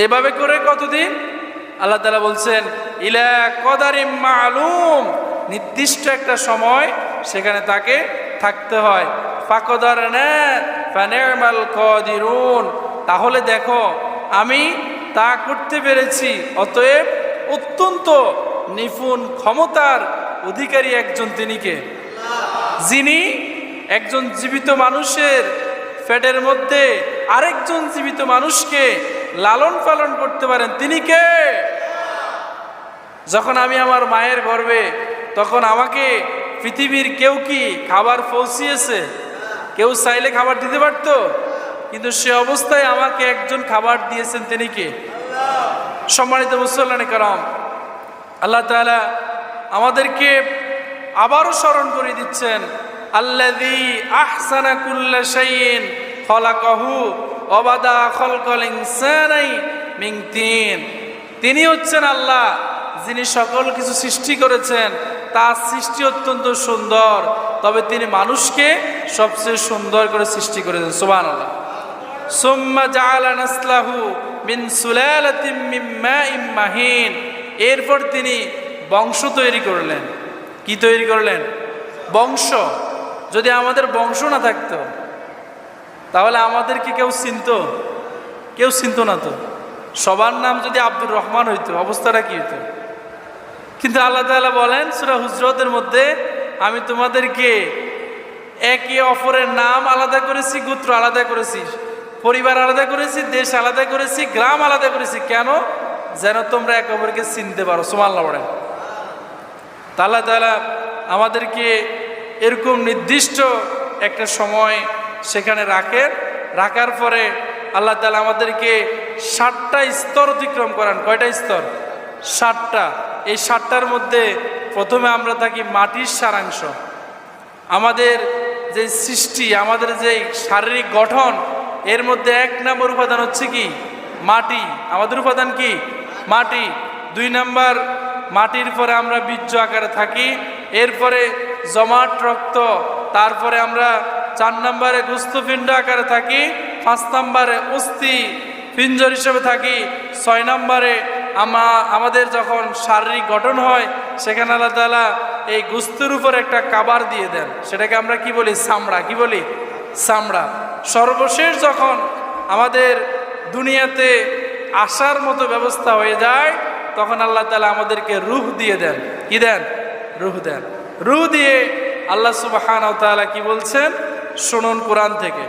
এভাবে করে কতদিন? আল্লাহ তাআলা বলছেন ইলা কদারিম মালুম, নির্দিষ্ট একটা সময় সেখানে তাকে থাকতে হয়। ফাকদারনা ফানিমাল কাদিরুন, তাহলে দেখো আমি তা করতে পেরেছি, অতএব অত্যন্ত নিপুণ ক্ষমতার অধিকারী একজন তিনি কে? যিনি একজন জীবিত মানুষের পেটের মধ্যে আরেকজন জীবিত মানুষকে লালন পালন করতে পারেন, তিনি কে? যখন আমি আমার মায়ের গর্ভে, তখন আমাকে পৃথিবীর কেউ কি খাবার পৌঁছিয়েছে? কেউ চাইলে খাবার দিতে পারত? কিন্তু সে অবস্থায় আমাকে একজন খাবার দিয়েছেন, তিনি কে? সম্মানিত মুসল্লিয়ানে কেরাম, আল্লাহ তাআলা আমাদেরকে আবারও স্মরণ করে দিচ্ছেন আল্লাযী আহসানা কুল্লা শাইইন খলাকাহু ওয়া বাদা খালকাল ইনসানি মিন তিন। তিনি হচ্ছেন আল্লাহ, যিনি সকল কিছু সৃষ্টি করেছেন, তার সৃষ্টি অত্যন্ত সুন্দর, তবে তিনি মানুষকে সবচেয়ে সুন্দর করে সৃষ্টি করেছেন। সুবহানাল্লাহ। সুম্মা জাআলা নাসলাহু মিন সুলালাতিন মিন মাইন মাহিন, এরপর তিনি বংশ তৈরি করলেন। কি তৈরি করলেন? বংশ। যদি আমাদের বংশ না থাকতো তাহলে আমাদেরকে কেউ চিনতো? কেউ চিনতো না তো। সবার নাম যদি আব্দুর রহমান হইতো, অবস্থাটা কি হইতো? কিন্তু আল্লাহ তাআলা বলেন সূরা হুজরাতের মধ্যে, আমি তোমাদেরকে একে অপরের নাম আলাদা করেছি, গোত্র আলাদা করেছি, পরিবার আলাদা করেছি, দেশ আলাদা করেছি, গ্রাম আলাদা করেছি। কেন? যেন তোমরা একে অপরকে চিনতে পারো। সুবহানাল্লাহ বলেন। আল্লাহ তাআলা আমাদেরকে এরকম নির্দিষ্ট একটা সময় সেখানে রাখার পরে আল্লাহ তাআলা আমাদেরকে 7টা স্তর অতিক্রম করান। কয়টা স্তর? 7টা। এই 7টার মধ্যে প্রথমে আমরা থাকি মাটির সারাংশ। আমাদের যে সৃষ্টি, আমাদের যে শারীরিক গঠন, এর মধ্যে 1 নম্বর উপাদান হচ্ছে কি? মাটি। আমাদের উপাদান কি? মাটি। 2 নম্বর, মাটির পরে আমরা বীর্য আকারে থাকি, এরপরে জমাট রক্ত, তারপরে আমরা 4 নম্বরে গোস্তপিণ্ড আকারে থাকি, 5 নম্বরে অস্থি পিঞ্জর হিসেবে থাকি, 6 নম্বরে আমাদের যখন শারীরিক গঠন হয় সেখানে আল্লাহ তাআলা এই গোস্তের উপর একটা কাবার দিয়ে দেন, সেটাকে আমরা কি বলি? চামড়া। কি বলি? চামড়া। সর্বশেষ যখন আমাদের দুনিয়াতে আসার মতো ব্যবস্থা হয়ে যায়, তখন আল্লাহ তাআলা আমাদেরকে রূহ দিয়ে দেন। কি দেন? রূহ দেন। রূহ দিয়ে আল্লাহ সুবহানাহু ওয়া তাআলা কি বলছেন শুনুন কোরআন থেকে।